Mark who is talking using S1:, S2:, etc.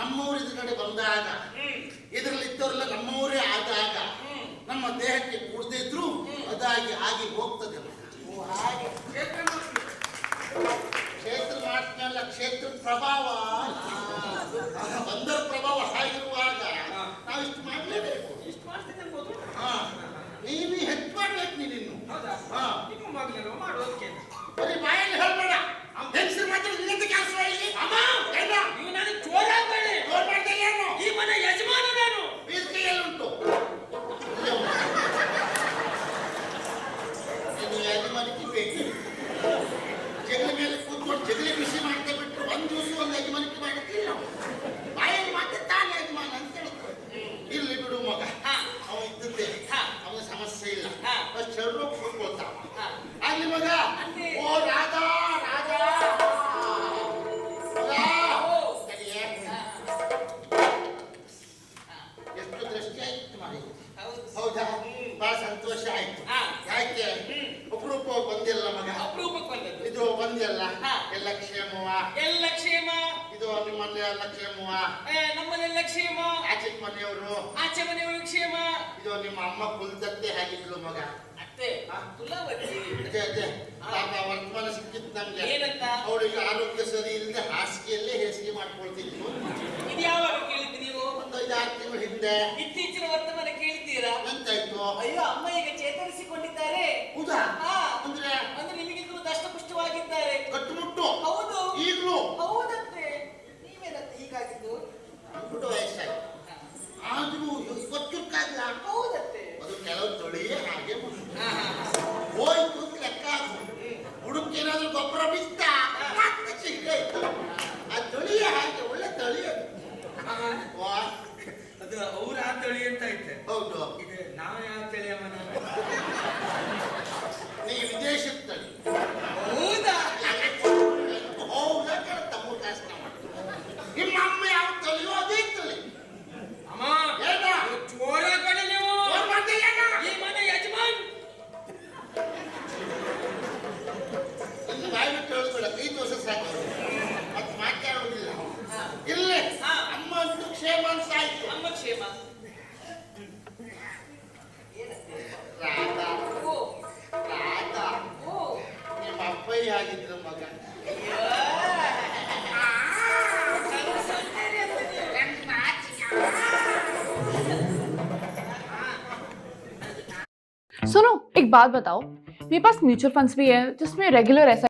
S1: ನಮ್ಮೂರು ಎದುರುಗಡೆ ಬಂದಾಗ ಇದರಲ್ಲಿ ಇದ್ದವರೆಲ್ಲ ನಮ್ಮವರೇ ಆದಾಗ ನಮ್ಮ ದೇಹಕ್ಕೆ ಕೂಡದೇ ಇದ್ರು ಅದಾಗಿ ಆಗಿ ಹೋಗ್ತದೆ. ಹಾಗೆ ಕ್ಷೇತ್ರ ಮಾತ್ರ ಕ್ಷೇತ್ರ ಪ್ರಭಾವ, ಬಂದರ ಪ್ರಭಾವ ಹಾಗಿರುವಾಗ ನಾವು ಇಷ್ಟು ಮಾಡಲೇಬೇಕು. ನೀನು ಹೆಚ್ಚು ಮಾಡ್ಬೇಕು. ನೀನಿನ್ನು ಬರೀ ಬಾಯಲ್ಲಿ ಹೇಳ್ಬೇಡ. ಹೆಂಗಸರು ಮಾತ್ರ ನಿನ್ನಂತ ಕೆಲಸ ಇಲ್ಲಿ ಈ ಮನೆ ಯಜಮಾನ ನಾನು. ಈ ಕೈಯಲ್ಲುಂಟು ಯಜಮಾನಿಕೆ ಬೇಕು. ಜಗಲಿ ಮೇಲೆ ಕೂತ್ಕೊಂಡು ಜಗಲಿ ಬಿಸಿ ಮಾಡ್ತಾ ಬಿಟ್ರು ಒಂದು ದಿವಸ ಒಂದು ಯಜಮಾನಿಕೆ ಮಾಡುತ್ತಿಲ್ಲ. ಬಾಯಲ್ಲಿ ಮಾತ್ರ ತಾನೇ ಯಜಮಾನ ಅಂತ ಹೇಳ್ತಾರೆ. ಇಲ್ಲಿ ಬಿಡು ಮಗ, ಅವ ಇದ್ದದ್ದೇ, ಅವನ ಸಮಸ್ಯೆ ಇಲ್ಲ. ಅಷ್ಟು ಎಲ್ಲರೂ ಕೂತ್ಕೊಳ್ತಾವ. ಆಗ್ಲಿ ಮಗ. ಓ ರಾಧಾ ರಾಧಾ ಎಷ್ಟು ದೃಷ್ಟಿ ಆಯ್ತು ಮಾಡಿ. ಹೌದಾ? ಬಹಳ ಸಂತೋಷ ಆಯ್ತು. ಯಾಕೆ ಅಪರೂಪ ಬಂದಿಲ್ಲ ಮಗ? ಇದು ಬಂದಿಲ್ಲ. ಎಲ್ಲ ಕ್ಷೇಮವ?
S2: ಎಲ್ಲ ಕ್ಷೇಮ.
S1: ಇದು ನಿಮ್ಮಲ್ಲಿ ಎಲ್ಲ ಕ್ಷೇಮವ?
S2: ನಮ್ಮಲ್ಲೆಲ್ಲ ಕ್ಷೇಮ.
S1: ಆಚೆ ಮನೆಯವರು?
S2: ಆಚೆ ಮನೆಯವರು ಕ್ಷೇಮ.
S1: ಇದು ನಿಮ್ಮ ಅಮ್ಮ ಕುಲ್ತತ್ತೆ ಹೇಗಿದ್ಲು ಮಗ?
S2: ಅತ್ತೆ ತುಲಾವತಿ.
S1: ಅದೇ ವರ್ತಮಾನ ಸಿಕ್ಕಿತ್ತು ನಮ್ಗೆ.
S2: ಏನಂತ?
S1: ಅವಳಿಗೆ ಆರೋಗ್ಯ ಸರಿ ಇಲ್ಲದೆ ಹಾಸಿಗೆಯಲ್ಲೇ ಹೇಸಿಗೆ ಮಾಡ್ಕೊಳ್ತಿದ್ಲು.
S2: ಇದು ಯಾವಾಗ ಕೇಳಿದ್ದು ನೀವು?
S1: ಒಂದು 5-6 ತಿಂಗಳ ಹಿಂದೆ.
S2: ಇತ್ತೀಚಿನ ವರ್ತಮಾನ ಕೇಳಿದ್ದೀರಾ?
S1: ಎಂತಾಯ್ತು?
S2: ಅಯ್ಯೋ, ಅಮ್ಮ ಈಗ ಚೇತರಿಸಿಕೊಂಡಿದ್ದಾರೆ.
S1: ಹೌದಾ? ಅಂದ್ರೆ
S2: ಅಂದ್ರೆ ನಿಮಗಿಂತಲೂ ದಷ್ಟಪುಷ್ಟವಾಗಿದ್ದಾರೆ.
S1: ಕಟ್ಟುಮುಟ್ಟು?
S2: ಹೌದು.
S1: ಈಗಲೂ?
S2: ಹೌದಂತೆ. ನೀವೇನಂತೆ ಹೀಗಾಗಿದ್ದು?
S1: ಅಂದ್ಬಿಟ್ಟು ವಯಸ್ಸಾಯ್ತು. ಆದ್ರೂ ಗೊತ್ತಿರ್ಕಾಗ್ಲ?
S2: ಹೌದಂತೆ.
S1: ಅದು ಕೆಲವು ತೊಳಿಯೇ ಹಾಗೆ ಹೋಯ್ತು ಲೆಕ್ಕ. ಹುಡುಕೇನಾದ್ರೂ ಗೊಬ್ಬರ ಬಿತ್ತ ಮತ್ತೆ ಸಿಗ್ತಾಯ್ತು. ಆ ತೊಳಿಯೇ ಹಾಗೆ ಒಳ್ಳೆ ತಳಿ ಅದು.
S3: ಅದು ಅವ್ರ ಆ ತಳಿ ಅಂತ ಐತೆ.
S1: ಹೌದು.
S3: ಇದು ನಾವು ಯಾವ ತಳಿ ಅಮ್ಮ?
S1: ನೀ ವಿದೇಶದ ತಳಿ.
S2: ಹೌದಾ?
S1: ಹೌದಾ? ತಮ್ಮ ಶಾಸನ ಮಾಡ್ತಾರೆ. ನಿಮ್ಮ ಅಮ್ಮ ಯಾವ ತಳಿಯೋ ಅದೇ ತಳಿ.
S2: ಅಮ್ಮ
S1: ಏನ
S2: ಚೋರ ಕಡೆ ನೀವು ಈ ಮನೆ ಯಜಮಾನ್.
S1: ಇನ್ನು ಬಾಯಿ ಬಿಟ್ಟು ಹೇಳಿಸ್ಬೇಡ. ಕೈ ತೋರ್ಸ ಸಾಕು, ಮತ್ತೆ ಮಾತಾಡೋದಿಲ್ಲ. ಇಲ್ಲೇ ಅಮ್ಮ ಅಂತೂ ಕ್ಷೇಮ ಅಂತ ಆಯ್ತು.
S2: ಅಮ್ಮ ಕ್ಷೇಮ.
S1: ರಾಧಾ
S2: ಓ
S1: ರಾಧಾ
S2: ಓ
S1: ನಿಮ್ಮ ಅಪ್ಪಯ್ಯ ಆಗಿದ್ರು ಮಗ.
S4: सुनो, एक बात बताओ, मेरे पास म्यूचुअल फंड्स भी है जिसमें रेगुलर ऐसा